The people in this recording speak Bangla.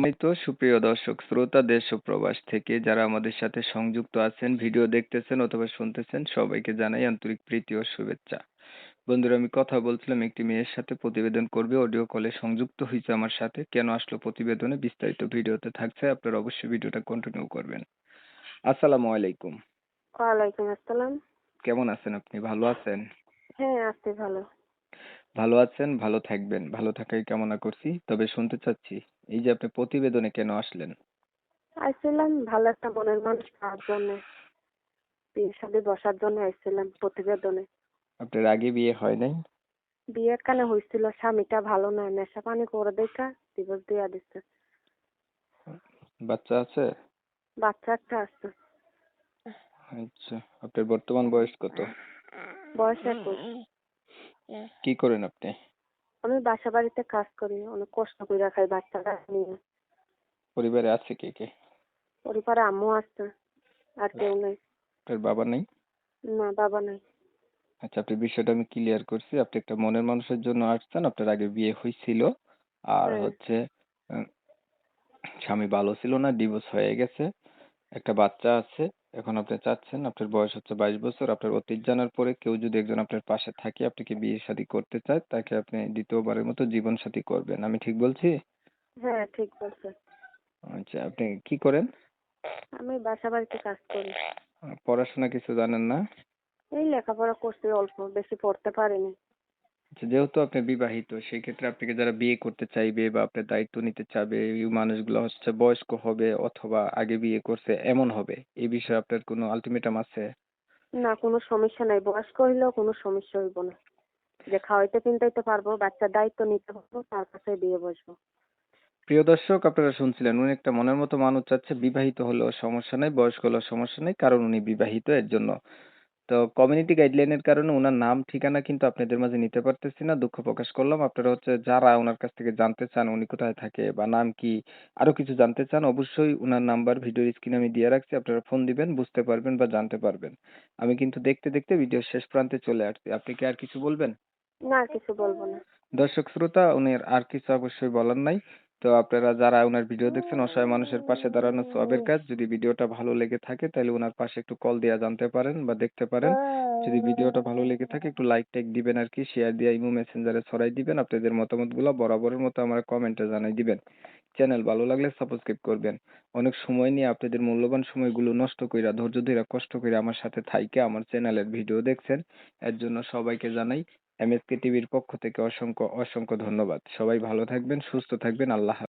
সম্মানিত সুপ্রিয় দর্শক শ্রোতা দেশ ও প্রবাস থেকে যারা আমাদের সাথে সংযুক্ত আছেন, ভিডিও দেখতেছেন অথবা শুনতেছেন, সবাইকে জানাই আন্তরিক প্রীতি ও শুভেচ্ছা। বন্ধুরা, আমি কথা বলছিলাম একটি মেয়ের সাথে, প্রতিবেদন করবে, অডিও কলে সংযুক্ত হয়েছে আমার সাথে। কেন আসলো প্রতিবেদনে বিস্তারিত ভিডিওতে থাকছে, আপনারা অবশ্যই ভিডিওটা কন্টিনিউ করবেন। আসসালামু আলাইকুম। ওয়ালাইকুম আসসালাম। কেমন আছেন আপনি? ভালো আছেন? হ্যাঁ, আছি ভালো। ভালো আছেন, ভালো থাকবেন, ভালো থাকাই কামনা করছি। তবে শুনতে চাচ্ছি, এই যে আপনি প্রতিবেদনে কেন আসলেন? আইছিলাম ভালো একটা মনের মানুষ পাওয়ার জন্য, বিয়ের সাথে বসার জন্য আইছিলাম প্রতিবেদনে। আপনার আগে বিয়ে হয় নাই? বিয়ে কানে হয়েছিল, স্বামীটা ভালো না, নেশা পানি করে দেখা ডিভোর্স দিয়া দিচ্ছে। বাচ্চা আছে? বাচ্চা একটা আছে। আচ্ছা, আপনার বর্তমান বয়স কত? বয়স 21। কি করেন আপনি? আমি বাসা বাড়িতে কাজ করি, অনেক কষ্ট করে খাই বাচ্চাটা নিয়ে। পরিবারে আছে কে কে? পরিবারে আম্মু আছে, আর কেউ নেই। আপনার বাবা নেই? না, বাবা নেই। আচ্ছা, আপনার বিষয়টা আমি ক্লিয়ার করছি। আপনি একটা মনের মানুষের জন্য আসছেন, আপনার আগে বিয়ে হয়েছিল, আর হ্যাঁ, হচ্ছে আহ, স্বামী ভালো ছিল না, ডিভোর্স হয়ে গেছে, একটা বাচ্চা আছে। এখন আপনি চাচ্ছেন, আপনার বয়স হচ্ছে 22 বছর, আপনার অতীত জানার পরে কেউ যদি একজন আপনার পাশে থাকে, আপনাকে বিয়ে শাদী করতে চায়, তাকে আপনি দ্বিতীয়বারের মতো জীবন সাথী করবেন। আমি ঠিক বলছি? হ্যাঁ ঠিক বলছে। আচ্ছা, আপনি কি করেন? আমি বাসা বাড়িতে কাজ করি। পড়াশোনা কিছু জানেন না? এই লেখাপড়া করছি অল্প, বেশি পড়তে পারিনি। আচ্ছা, যেহেতু আপনি বিবাহিত, সেই ক্ষেত্রে আপনাকে যারা বিয়ে করতে চাইবে বা আপনার দায়িত্ব নিতে চাবে, এই মানুষগুলো হচ্ছে বয়স্ক হবে অথবা আগে বিয়ে করছে এমন হবে। এই বিষয়ে আপনার কোনো আলটিমেটাম আছে? না, কোনো সমস্যা নাই, বয়স্ক হইলেও কোনো সমস্যা হইব না। যে খাওয়াইতে পিন্তাইতে পারবো, বাচ্চার দায়িত্ব নিতে পারবো, তার কাছে বিয়ে বসবো। প্রিয় দর্শক, আপনারা শুনছিলেন, উনি একটা মনের মতো মানুষ চাচ্ছে, বিবাহিত হলেও সমস্যা নাই, বয়স্ক হলেও সমস্যা নাই, কারণ উনি বিবাহিত, এর জন্য। তো কমিউনিটি গাইডলাইনের কারণে উনার নাম ঠিকানা কিন্তু আপনাদের মাঝে নিতে পারতেছি না, দুঃখ প্রকাশ করলাম। আপনারা হচ্ছে যারা ওনার কাছ থেকে জানতে চান উনি কোথায় থাকে বা নাম কি, আরো কিছু জানতে চান, অবশ্যই উনার নাম্বার ভিডিওর স্ক্রিনে আমি দিয়ে রাখছি, আপনারা ফোন দিবেন, বুঝতে পারবেন বা জানতে পারবেন। আমি কিন্তু দেখতে দেখতে ভিডিওর শেষ প্রান্তে চলে আসছি। আপনি কি আর কিছু বলবেন? না, আর কিছু বলবো না। দর্শক শ্রোতা, উনার আর কিছু অবশ্যই বলার নাই। তো আপনারা যারা উনার ভিডিও দেখছেন, অসহায় মানুষের পাশে দাঁড়ানো সওয়াবের কাজ। যদি ভিডিওটা ভালো লেগে থাকে তাহলে উনার পাশে একটু কল দিয়া জানতে পারেন বা দেখতে পারেন। যদি ভিডিওটা ভালো লেগে থাকে একটু লাইক টাইক দিবেন আর কি, শেয়ার দিয়ে ইমো মেসেঞ্জারে ছড়াই দিবেন। আপনাদের মতামতগুলো বরাবরের মতো আমার কমেন্টে জানাই দিবেন। চ্যানেল ভালো লাগলে সাবস্ক্রাইব করবেন। অনেক সময় নিয়ে আপনাদের মূল্যবান সময়গুলো নষ্ট কইরা, ধৈর্য ধইরা, কষ্ট কইরা আমার সাথে থাইকা আমার চ্যানেলের ভিডিও দেখছেন। এর জন্য সবাইকে জানাই এমএসকে টিভির পক্ষ থেকে অসংখ্য অসংখ্য ধন্যবাদ। সবাই ভালো থাকবেন, সুস্থ থাকবেন। আল্লাহ